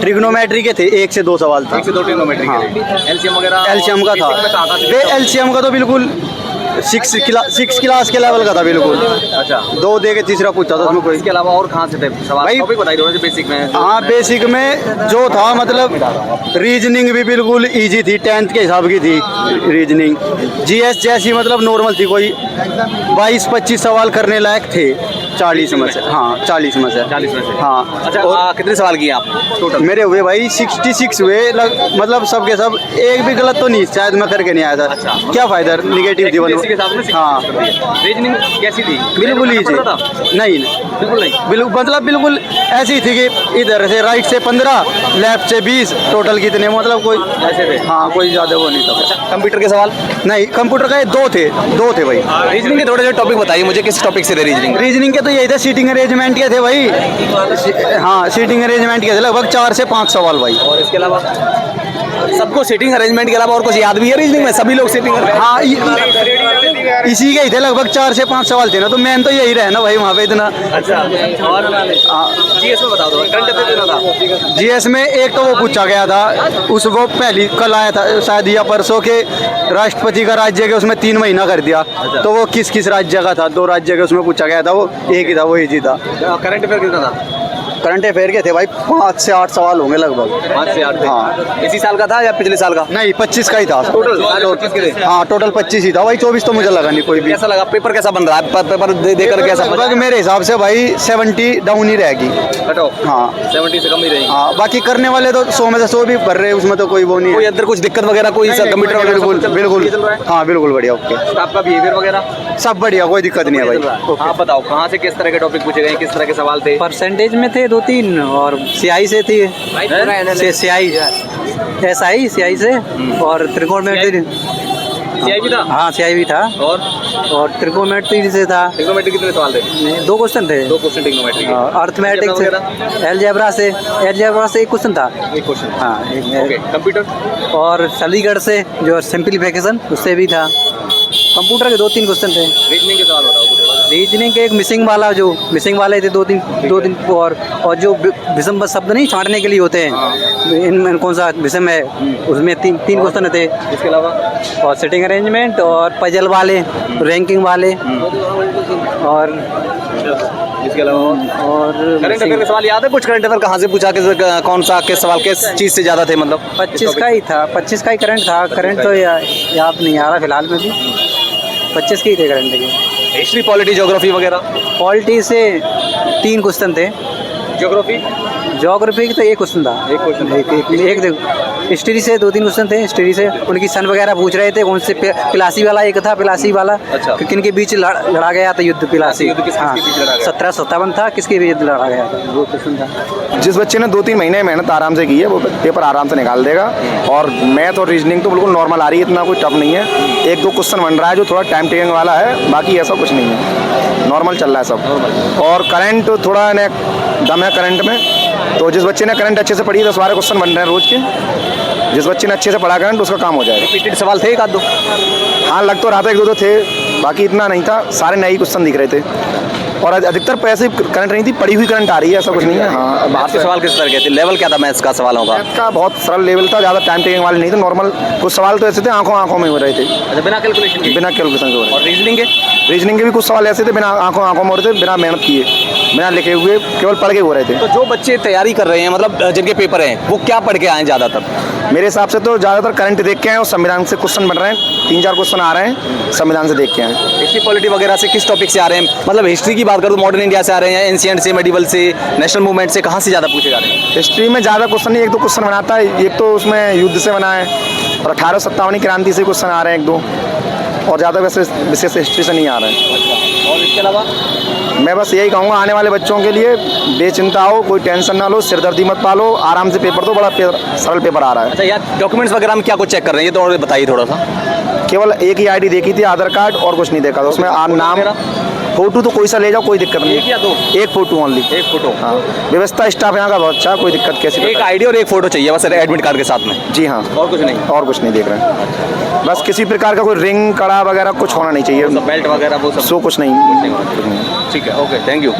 Trigonometry के थे, 1 से 2 सवाल था। 1 से 2 ट्रिग्नोमेट्री के। एलसीएम वगैरह? एलसीएम का था, एलसीएम का तो बिल्कुल 6 क्लास के लेवल का था बिल्कुल। अच्छा, 2 दे के तीसरा पूछा था उसमें कोई। इसके अलावा और कहाँ से थे सवाल? भाई टॉपिक बताइए थोड़ा सा बेसिक में। हाँ, बेसिक में जो था मतलब रीजनिंग भी बिल्कुल इजी थी, 10th के हिसाब की थी रीजनिंग। जीएस जैसी मतलब नॉर्मल थी, कोई 22-25 सवाल करने लायक थे 40 में से। हाँ, 40 में से। 40 में से? हाँ। अच्छा, और कितने सवाल किए आप टोटल? मेरे हुए भाई 66 हुए, मतलब सब के सब, एक भी गलत तो नहीं, शायद मैं करके नहीं आया था। अच्छा, क्या फायदा, निगेटिव थी के हिसाब से 66 हाँ, कर दिए। रीजनिंग कैसी थी? बिल्कुल ही थी। था? नहीं, बिल्कुल नहीं। बिल्कुल मतलब बिल्कुल ऐसी थी कि इधर से राइट से 15, लेफ्ट से 20, टोटल कितने, मतलब कोई ऐसे थे? हाँ, कोई ज़्यादा वो नहीं था। अच्छा, कंप्यूटर के सवाल? नहीं, कंप्यूटर का ये 2 थे भाई। रीजनिंग के थोड़े से टॉपिक बताइए मुझे, किस टॉपिक से थे रीजनिंग? रीजनिंग के तो यही थे, सीटिंग अरेंजमेंट के थे भाई। हाँ, सीटिंग अरेंजमेंट के थे लगभग 4 से 5 सवाल भाई। और इसके अलावा सबको सीटिंग अरेंजमेंट के अलावा और कुछ याद भी है रीजनिंग में? सभी लोग सीटिंग हाँ, इसी के ही थे, लगभग 4 से 5 सवाल थे ना, तो मेन तो यही रहे ना भाई वहाँ पे इतना। अच्छा, और जीएस में बता दो, करंट अफेयर देना था। जीएस में एक तो वो पूछा गया था, उस वो पहली कल आया था शायद या परसों के, राष्ट्रपति का राज्य के उसमें 3 महीना कर दिया। तो वो किस किस राज्य का था, 2 राज्य के उसमें पूछा गया था, वो एक ही था, वो इजी था। करंट अफेयर कितना था? करंट अफेयर के थे भाई 5 से 8 सवाल होंगे लगभग। 5 से 8 थे। हाँ। इसी साल का था या पिछले साल का? नहीं, 25 का ही था टोटल 25 के थे? हाँ, टोटल 25 ही था भाई, 24 तो मुझे लगा नहीं कोई भी। कैसा लगा पेपर? कैसा बन रहा है पेपर देकर? कैसा लगभग मेरे हिसाब से भाई 70 डाउन ही रहेगी। Cut off? हाँ, 70 से कम ही रहेगी। हाँ, बाकी करने वाले तो 100 में से 100 भी भर रहे हैं, उसमें तो कोई वो नहीं कोई है। अंदर कुछ दिक्कत वगैरह कोई कंप्यूटर वगैरह? बिल्कुल हाँ, बिल्कुल बढ़िया, ओके। आपका बिहेवियर वगैरह सब बढ़िया, कोई दिक्कत नहीं है भाई। आप बताओ कहाँ से किस तरह के टॉपिक पूछे गए, किस तरह के सवाल थे? परसेंटेज में थे 2-3 और सीआई से थी, सीआई एसआई सीआई से, और त्रिकोणमिति। सीआई भी था? हाँ, सीआई भी था, और त्रिकोणमिति से था। ट्रिग्नोमेट्री कितने सवाल थे? 2 क्वेश्चन थे। 2 क्वेश्चन ट्रिग्नोमेट्री के। अर्थमेटिक से, अलजेब्रा से 1 क्वेश्चन था। 1 क्वेश्चन? हाँ, ओके। कंप्यूटर? और चंडीगढ़ से जो सिंप्लीफिकेशन उससे भी था। कंप्यूटर के 2-3 क्वेश्चन थे। रीजनिंग के सवाल बताओ। रीजनिंग के एक मिसिंग वाले थे 2-3 और जो विषम शब्द नहीं छांटने के लिए होते हैं, इनमें कौन सा विषम है, उसमें 3 क्वेश्चन थे। इसके अलावा? और सिटिंग अरेंजमेंट और पजल वाले, रैंकिंग वाले, और इसके अलावा और करंट अफेयर के सवाल याद है कुछ? करंट अफेयर कहाँ से पूछा, कौन सा किस सवाल किस चीज़ से ज़्यादा थे? मतलब 25 का ही था, 25 का ही करंट था। करंट तो याद नहीं आ रहा फिलहाल में भी, 25 के ही थे करंट के। हिस्ट्री, पॉलिटी, ज्योग्राफी वगैरह? पॉलिटी से 3 क्वेश्चन थे। ज्योग्राफी की तो 1 क्वेश्चन था। 1 क्वेश्चन? एक हिस्ट्री से 2-3 क्वेश्चन थे। हिस्ट्री से उनकी सन वगैरह पूछ रहे थे, कौन से पिलासी वाला एक था, पिलासी वाला। अच्छा। किन के बीच लड़ा गया था युद्ध? पिलासी। हाँ, 1757 था, किसके बीच लड़ा गया था, वो क्वेश्चन था। जिस बच्चे ने 2-3 महीने मेहनत आराम से की है वो पेपर आराम से निकाल देगा। और मैथ और रीजनिंग तो बिल्कुल नॉर्मल आ रही है, इतना कोई टफ नहीं है। 1-2 क्वेश्चन बन रहा है जो थोड़ा टाइम टेकिंग वाला है, बाकी ऐसा कुछ नहीं है, नॉर्मल चल रहा है सब। और करंट थोड़ा दम है करंट में, तो जिस बच्चे ने करंट अच्छे से पढ़ी है 10-12 क्वेश्चन बन रहे हैं रोज के। जिस बच्चे ने अच्छे से पढ़ा करंट उसका काम हो जाएगा। रिपीटेड सवाल थे 1-2? हाँ, लग तो रहा था 1-2 तो थे, बाकी इतना नहीं था, सारे नए ही क्वेश्चन दिख रहे थे। और अधिकतर पैसे करंट नहीं थी, पड़ी हुई करंट आ रही है, ऐसा कुछ नहीं है। हाँ, बाहर के सवाल किस तरह के थे? लेवल क्या था मैथ्स का सवालों का? मैथ का बहुत सरल लेवल था, ज़्यादा टाइम टेकिंग वाले नहीं थे, नॉर्मल कुछ सवाल तो ऐसे थे आंखों में हो रहे थे। अच्छा, बिना कैलकुलेशन के? बिना कैलकुलेशन के हो रहे। और रीजनिंग के? रीजनिंग के भी कुछ सवाल ऐसे थे बिना आंखों में हो रहे थे, बिना मेहनत किए, बिना लिखे हुए, केवल पढ़ के हो रहे थे। तो जो बच्चे तैयारी कर रहे हैं, मतलब जिनके पेपर हैं, वो क्या पढ़ के आए ज़्यादातर? मेरे हिसाब से तो ज़्यादातर करंट देख के आए और संविधान से क्वेश्चन बन रहे हैं, 3-4 क्वेश्चन आ रहे हैं संविधान से देख के आए। हिस्ट्री, पॉलिटी वगैरह से किस टॉपिक से आ रहे हैं? मतलब हिस्ट्री की बात करूँ तो मॉडर्न इंडिया से आ रहे हैं, एंशिएंट से, मेडिवल से, नेशनल मूवमेंट से, कहाँ से ज़्यादा पूछे जा रहे हैं? हिस्ट्री में ज़्यादा क्वेश्चन नहीं, 1-2 क्वेश्चन बनाता है, एक तो उसमें युद्ध से बना है, और 1857 की क्रांति से क्वेश्चन आ रहे हैं 1-2, और ज़्यादा वैसे विशेष हिस्ट्री से नहीं आ रहे हैं। और इसके अलावा मैं बस यही कहूँगा आने वाले बच्चों के लिए, बेचिंता हो, कोई टेंशन ना लो, सिरदर्दी मत पालो, आराम से पेपर दो, बड़ा सरल पेपर आ रहा है। अच्छा, यार डॉक्यूमेंट्स वगैरह में क्या कुछ चेक कर रहे हैं, ये तो और बताइए थोड़ा सा। केवल एक ही आईडी देखी थी, आधार कार्ड, और कुछ नहीं देखा था उसमें। नाम, फोटो तो कोई सा ले जाओ, कोई दिक्कत नहीं। 1 या 2? 1 फोटो ओनली। 1 फोटो? हाँ, व्यवस्था स्टाफ यहाँ का बहुत अच्छा, कोई दिक्कत कैसी? एक आईडी और 1 फोटो चाहिए बस एडमिट कार्ड के साथ में? जी हाँ। और कुछ नहीं? और कुछ नहीं देख रहे हैं, बस किसी प्रकार का कोई रिंग, कड़ा वगैरह कुछ होना नहीं चाहिए, बेल्ट वगैरह वो सब? सो कुछ नहीं। ठीक है, ओके, थैंक यू।